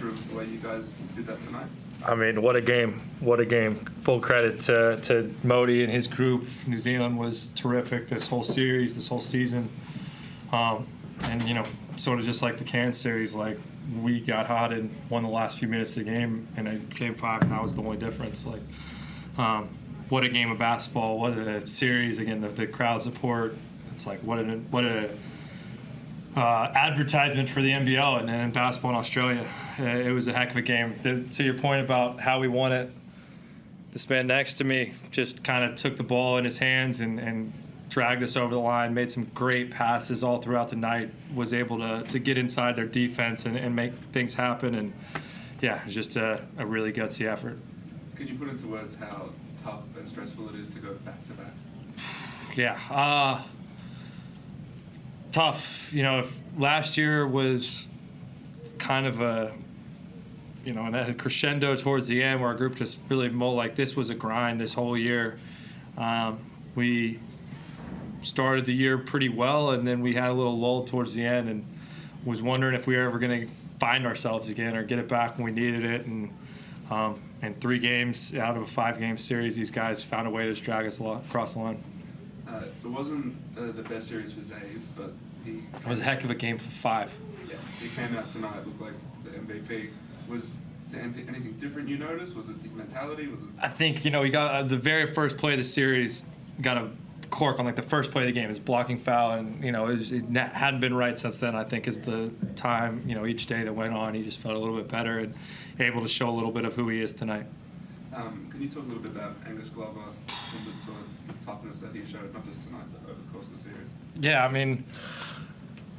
picture of the way you guys did that tonight? I mean, what a game. What a game. Full credit to Modi and his group. New Zealand was terrific this whole series, this whole season. And, you know, sort of just like the Cairns series, like, we got hot and won the last few minutes of the game, and in Game 5, and that was the only difference. Like, what a game of basketball. What a series. Again, the crowd support. It's like, what a advertisement for the NBL and basketball in Australia. It was a heck of a game. To your point about how we won it, this man next to me just kind of took the ball in his hands and dragged us over the line, made some great passes all throughout the night, was able to get inside their defense and make things happen. And, yeah, it was just a really gutsy effort. Can you put into words how tough and stressful it is to go back-to-back? Yeah. Tough. You know, if last year was kind of a crescendo towards the end where our group just really like this was a grind this whole year. We started the year pretty well, and then we had a little lull towards the end and was wondering if we were ever going to find ourselves again or get it back when we needed it. And 3 games out of a 5-game series, these guys found a way to just drag us across the line. It wasn't the best series for Zave, but it was a heck of a game for 5. Yeah, he came out tonight, looked like the MVP. Was there anything different you noticed? Was it his mentality? Was it? I think, you know, he got the very first play of the series, got a cork on like the first play of the game, his blocking foul, and you know it hadn't been right since then. I think as the time, you know, each day that went on, he just felt a little bit better and able to show a little bit of who he is tonight. Can you talk a little bit about Angus Glover and the sort of toughness that he showed, not just tonight, but over the course of the series? Yeah, I mean,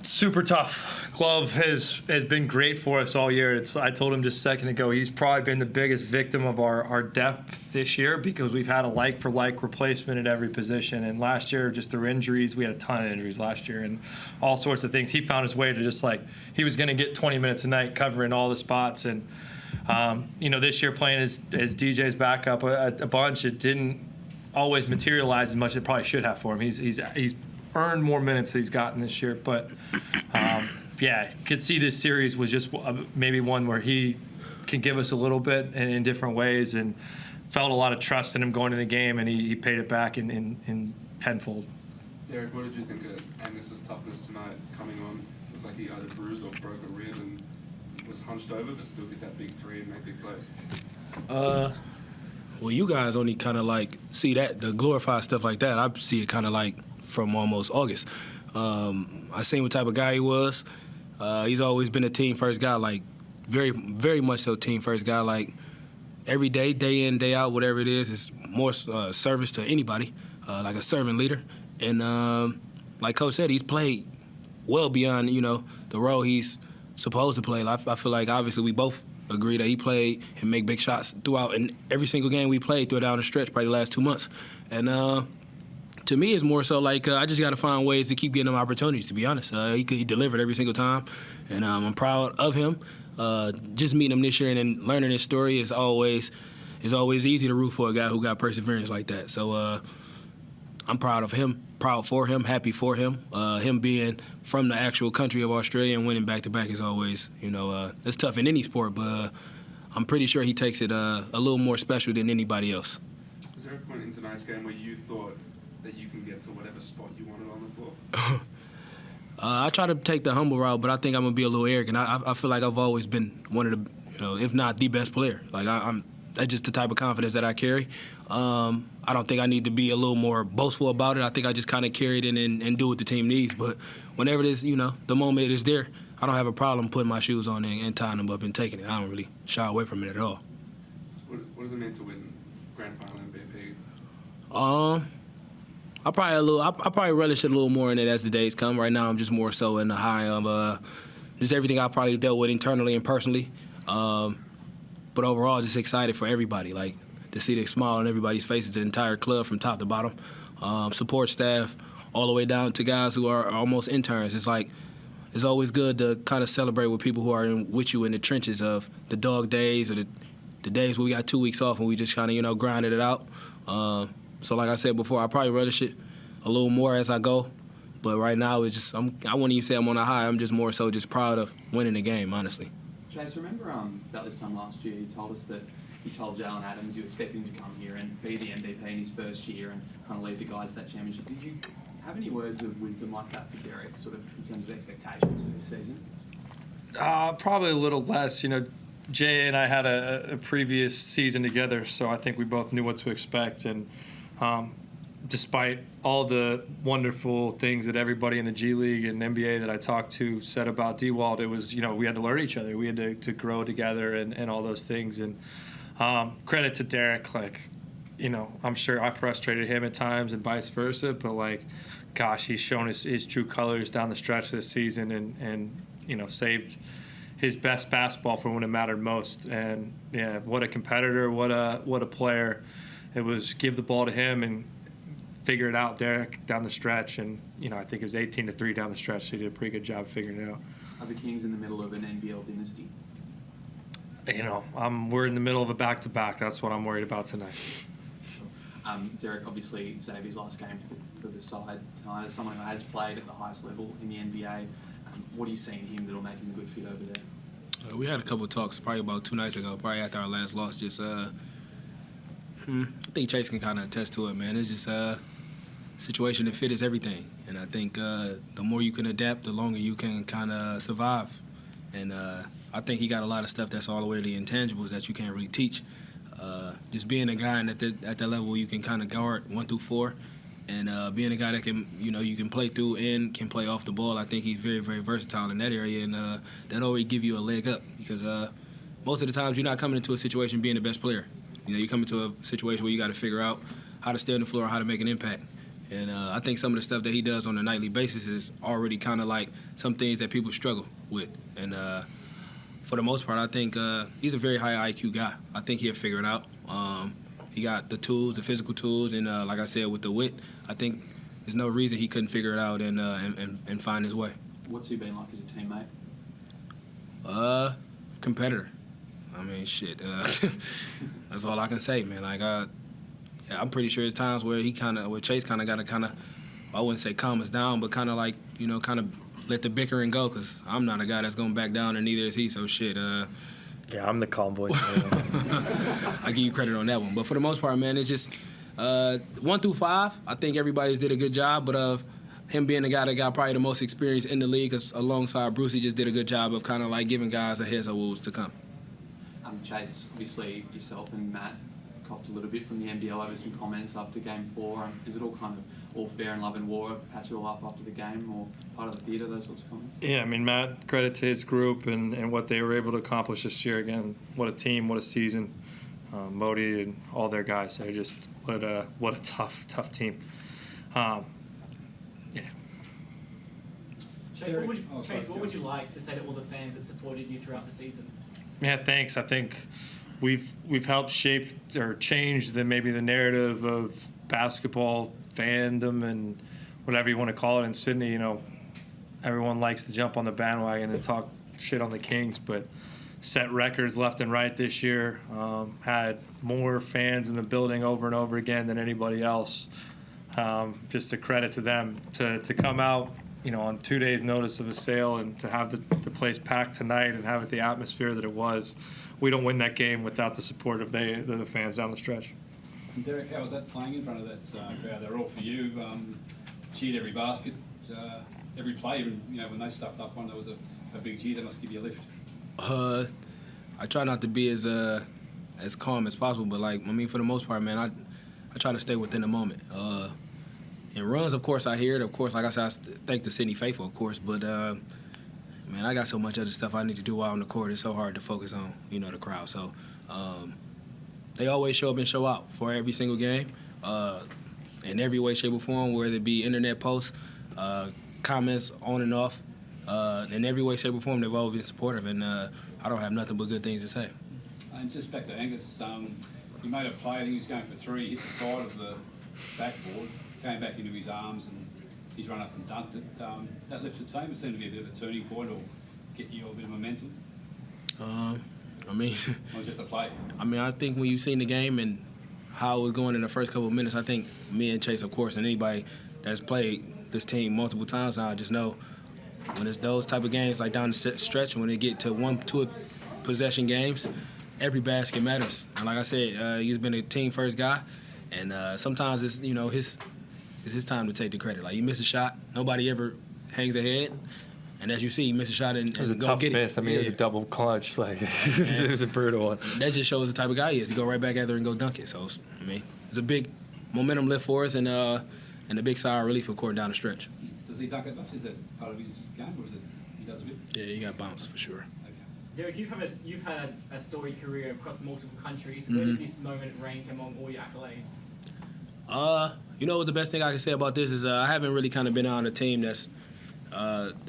super tough. Glove has been great for us all year. I told him just a second ago, he's probably been the biggest victim of our depth this year because we've had a like-for-like replacement at every position. And last year, just through injuries, we had a ton of injuries last year and all sorts of things. He found his way to just like, he was going to get 20 minutes a night covering all the spots. And, you know, this year playing as DJ's backup a bunch, it didn't always materialize as much as it probably should have for him. He's earned more minutes than he's gotten this year, but yeah, could see this series was just maybe one where he can give us a little bit in different ways, and felt a lot of trust in him going in the game, and he paid it back in tenfold. Derrick, what did you think of Angus's toughness tonight coming on? It was like he either bruised or broke a rib and was hunched over, but still hit that big 3 and make big plays. Well, you guys only kind of like see that, the glorified stuff like that. I see it kind of like from almost August. I seen what type of guy he was. He's always been a team first guy, like very, very much so team first guy. Like every day, day in, day out, whatever it is more service to anybody, like a servant leader. And like Coach said, he's played well beyond, you know, the role he's supposed to play. I feel like obviously we both agree that he played and make big shots throughout, and every single game we played through down the stretch, probably the last 2 months. And to me, it's more so like I just got to find ways to keep getting him opportunities, to be honest. He delivered every single time, and I'm proud of him. Just meeting him this year and then learning his story is always easy to root for a guy who got perseverance like that. So I'm proud of him, proud for him, happy for him. Him being from the actual country of Australia and winning back-to-back is always, you know, it's tough in any sport, but I'm pretty sure he takes it a little more special than anybody else. Was there a point in tonight's game where you thought that you can get to whatever spot you wanted on the floor? I try to take the humble route, but I think I'm going to be a little arrogant. I feel like I've always been one of the, you know, if not the best player. Like, that's just the type of confidence that I carry. I don't think I need to be a little more boastful about it. I think I just kind of carry it in and do what the team needs. But whenever it is, you know, the moment is there, I don't have a problem putting my shoes on and tying them up and taking it. I don't really shy away from it at all. What does it mean to win Grand Final MVP? I probably relish it a little more in it as the days come. Right now, I'm just more so in the high of just everything I probably dealt with internally and personally. But overall, just excited for everybody. Like to see the smile on everybody's faces, the entire club from top to bottom, support staff, all the way down to guys who are almost interns. It's like it's always good to kind of celebrate with people who are with you in the trenches of the dog days or the days where we got 2 weeks off and we just kind of, you know, grinded it out. So like I said before, I probably relish it a little more as I go. But right now, it's just I wouldn't even say I'm on a high. I'm just more so just proud of winning the game, honestly. Chase, remember about this time last year, you told us that you told Jalen Adams you expected him to come here and be the MVP in his first year and kind of lead the guys to that championship. Did you have any words of wisdom like that for Derrick, sort of in terms of expectations for this season? Probably a little less. You know, Jay and I had a previous season together, so I think we both knew what to expect. And despite all the wonderful things that everybody in the G League and NBA that I talked to said about D-Walt, it was, you know, we had to learn each other. We had to grow together and all those things. And credit to Derrick, like, you know, I'm sure I frustrated him at times and vice versa, but, like, gosh, he's shown his true colors down the stretch of this season and you know, saved his best basketball for when it mattered most. And, yeah, what a competitor, what a player. It was give the ball to him and figure it out, Derrick, down the stretch. And, you know, I think it was 18-3 down the stretch, so he did a pretty good job figuring it out. Are the Kings in the middle of an NBL dynasty? You know, we're in the middle of a back-to-back. That's what I'm worried about tonight. Derrick obviously saved his last game for the side tonight as someone who has played at the highest level in the NBA. What do you see in him that'll make him a good fit over there? We had a couple of talks probably about 2 nights ago, probably after our last loss. Just, I think Chase can kind of attest to it, man. It's just situation to fit is everything. And I think the more you can adapt, the longer you can kind of survive. And I think he got a lot of stuff that's all the way to the intangibles that you can't really teach. Just being a guy at that level you can kind of guard 1 through 4. And being a guy that can, you know, you can play through and can play off the ball, I think he's very, very versatile in that area, and that'll always give you a leg up because most of the times you're not coming into a situation being the best player. You know, you come into a situation where you got to figure out how to stay on the floor, how to make an impact. And I think some of the stuff that he does on a nightly basis is already kind of like some things that people struggle with. And for the most part, I think he's a very high IQ guy. I think he'll figure it out. He got the tools, the physical tools, and like I said, with the wit, I think there's no reason he couldn't figure it out and find his way. What's he been like as a teammate? Competitor. I mean, shit. That's all I can say, man. Like, yeah, I'm pretty sure there's times where Chase kind of got to I wouldn't say calm us down, but kind of like, you know, kind of let the bickering go, because I'm not a guy that's going to back down, and neither is he. So shit. Yeah, I'm the calm voice. I give you credit on that one. But for the most part, man, it's just 1 through 5, I think everybody's did a good job. But of him being the guy that got probably the most experience in the league, alongside Bruce, he just did a good job of kind of like giving guys a heads up what was to come. Chase, obviously yourself and Matt copped a little bit from the NBL over some comments after Game 4. Is it all kind of all fair and love and war, patch it all up after the game, or part of the theatre, those sorts of comments? Yeah, I mean, Matt, credit to his group and what they were able to accomplish this year. Again, what a team, what a season. Modi and all their guys. They're just, what a tough team. Yeah. Chase, what would you like to say to all the fans that supported you throughout the season? Yeah, thanks. I think we've helped shape or change maybe the narrative of basketball fandom and whatever you want to call it in Sydney. You know, everyone likes to jump on the bandwagon and talk shit on the Kings, but set records left and right this year. Had more fans in the building over and over again than anybody else. Just a credit to them to come out, you know, on 2 days' notice of a sale and to have the place packed tonight and have it the atmosphere that it was. We don't win that game without the support of the fans down the stretch. And Derrick, how was that playing in front of that crowd? They're all for you. Cheered every basket, every play. Even, you know, when they stuffed up one, there was a big cheer. That must give you a lift. I try not to be as calm as possible, but like, I mean, for the most part, man, I try to stay within the moment. In runs, of course, I hear it. Of course, like I said, I thank the Sydney faithful, of course. But, man, I got so much other stuff I need to do while on the court. It's so hard to focus on, you know, the crowd. So they always show up and show out for every single game in every way, shape, or form, whether it be internet posts, comments on and off. In every way, shape, or form, they've always been supportive. And I don't have nothing but good things to say. And just back to Angus, he made a play. I think he was going for 3, hit the side of the backboard, came back into his arms, and he's run up and dunked it. That lifted team, it seemed to be a bit of a turning point or get you a bit of momentum. I mean, or just a play. I mean, I think when you've seen the game and how it was going in the first couple of minutes, I think me and Chase, of course, and anybody that's played this team multiple times now, I just know when it's those type of games, like down the stretch, when they get to 1, 2, possession games, every basket matters. And like I said, he's been a team first guy, and sometimes it's his time to take the credit. Like, you miss a shot, nobody ever hangs ahead. And as you see, he missed a shot and It was a go tough get miss. it. I mean, it was a double clutch. Like, it was a brutal one. That just shows the type of guy he is. He go right back out there and go dunk it. So, I mean, it's a big momentum lift for us and a big sigh of relief, of course, down the stretch. Does he dunk it much? Is that part of his game, or is it he does a bit? Yeah, he got bounce for sure. Okay. Derrick, you've had a storied career across multiple countries. Where does this moment rank among all your accolades? You know what the best thing I can say about this is I haven't really kind of been on a team that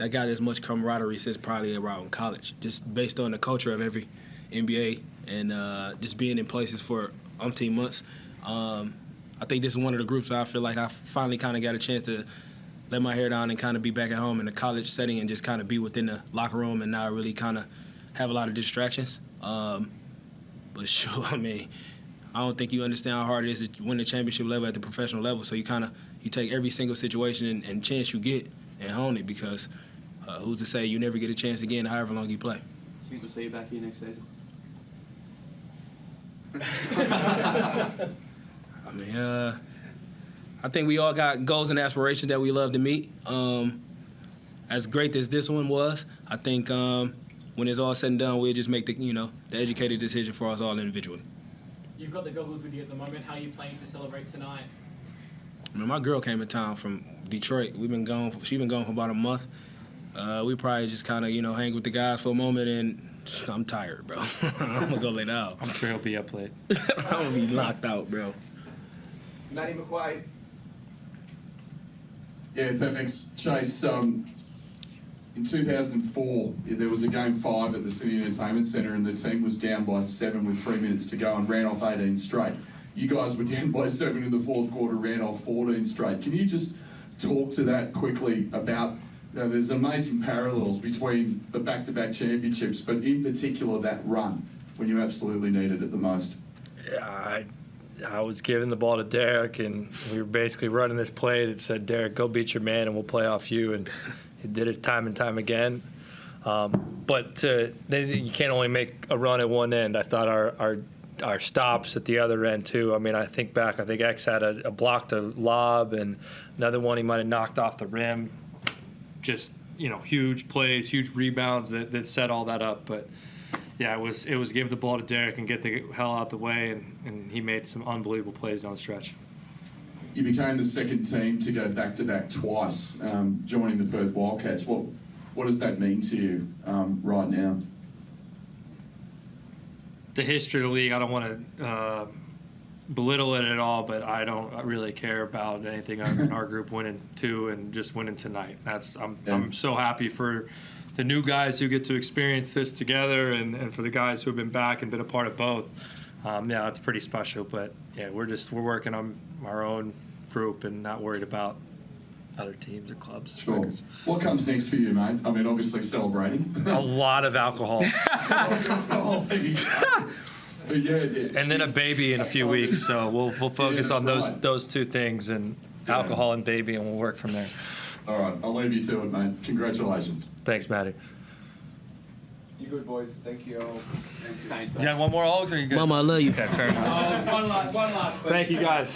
got as much camaraderie since probably around college, just based on the culture of every NBA and just being in places for umpteen months. I think this is one of the groups where I feel like I finally kind of got a chance to let my hair down and kind of be back at home in a college setting and just kind of be within the locker room and not really kind of have a lot of distractions. But sure, I mean, I don't think you understand how hard it is to win the championship level at the professional level. So you take every single situation and chance you get and hone it, because who's to say you never get a chance again however long you play. Do you think we'll see you back here next season? I mean, I think we all got goals and aspirations that we love to meet. As great as this one was, I think when it's all said and done, we'll just make the educated decision for us all individually. You've got the goggles with you at the moment. How are you planning to celebrate tonight? I mean, my girl came in town from Detroit. She's been gone for about a month. We probably just kind of hang with the guys for a moment, and I'm tired, bro. I'm gonna go lay down. I'm sure he'll be up late. I'm gonna be knocked out, bro. Matty McQuaid. Yeah, thanks, Chase. In 2004, there was a Game 5 at the City Entertainment Centre, and the team was down by 7 with 3 minutes to go and ran off 18 straight. You guys were down by 7 in the fourth quarter, ran off 14 straight. Can you just talk to that quickly about, there's amazing parallels between the back-to-back championships, but in particular that run when you absolutely needed it the most? Yeah, I was giving the ball to Derrick, and we were basically running this play that said, Derrick, go beat your man and we'll play off you. And he did it time and time again. But you can't only make a run at one end. I thought our stops at the other end, too. I mean, I think X had a blocked a lob, and another one he might have knocked off the rim. Just, huge plays, huge rebounds that set all that up. But yeah, it was give the ball to Derrick and get the hell out the way, and he made some unbelievable plays down the stretch. You became the second team to go back-to-back twice, joining the Perth Wildcats. What does that mean to you right now? The history of the league, I don't want to belittle it at all, but I don't really care about anything in our group winning 2 and just winning tonight. I'm so happy for the new guys who get to experience this together, and for the guys who have been back and been a part of both. Yeah, it's pretty special. But yeah, we're working on our own group and not worried about other teams or clubs. Sure. Records. What comes next for you, mate? I mean, obviously celebrating. A lot of alcohol. Yeah. And then a baby in a few weeks. So we'll focus on those two things, and alcohol and baby, and we'll work from there. All right, I'll leave you to it, mate. Congratulations. Thanks, Matty. You good, boys. Thank you all. Thanks, You got one more, Alex, or you good? Mama, I love you. Okay, fair enough. One last question. Thank you, guys.